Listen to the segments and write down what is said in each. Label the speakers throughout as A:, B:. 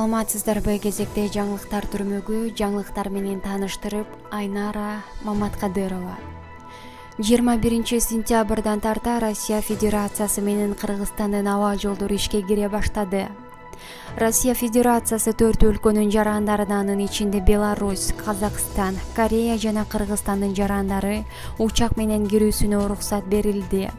A: Саламатсыздарбы, кезекте жаңылыктар түрмөгү жаңылыктар менен тааныштырып, Айнара Маматкадырова. 21 сентябрдан тарта Россия Федерациясы менен Кыргызстандын аба жолдору ишке кире баштады. Россия Федерациясы 4 өлкөнүн жарандарына, анын ичинде Беларусь, Казакстан, Корея жана Кыргызстандын жарандары учак менен кирүүсүнө уруксат берилди.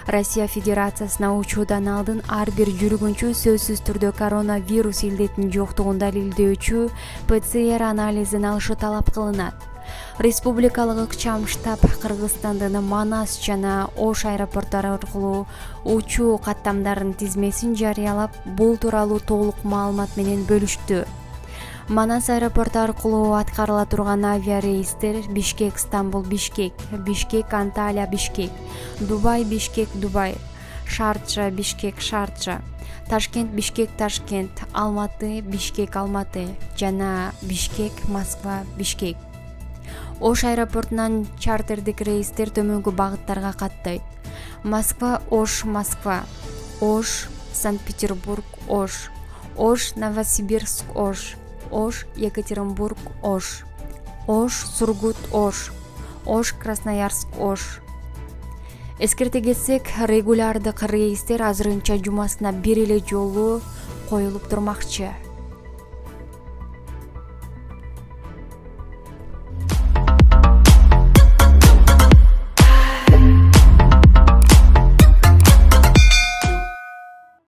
A: Россия Федерациясына учуудан алдын ар бир жүргүнчү сөзсүз түрдө коронавирус илдетин жоктугун далилдөөчү ПЦР анализин алышы талап кылынат. Республикалык ыкчам штаб Кыргызстандын Манас жана Ош аэропорттары аркылуу учуу каттамдарын тизмесин жарыялап, бул тууралуу толук маалымат менен бөлүштү. Манас аэропорту аркылуу аткарыла турган авиарейстер Бишкек Стамбул Бишкек, Бишкек Анталия Бишкек, Дубай Бишкек Дубай, Шарджа Бишкек Шарджа, Ташкент Бишкек Ташкент, Алматы Бишкек Алматы жана Бишкек Москва Бишкек. Ош аэропортунан чартердик рейстер төмөнкү багыттарга каттайт. Москва Ош Москва, Ош Санкт-Петербург Ош, Ош Новосибирск Ош, Ош Екатеринбург Ош, Ош Сургут Ош, Ош Красноярск Ош. Эскерте кетсек, регулярдык рейстер азырынча жумасына бир эле жолу коюлуп турмакчы.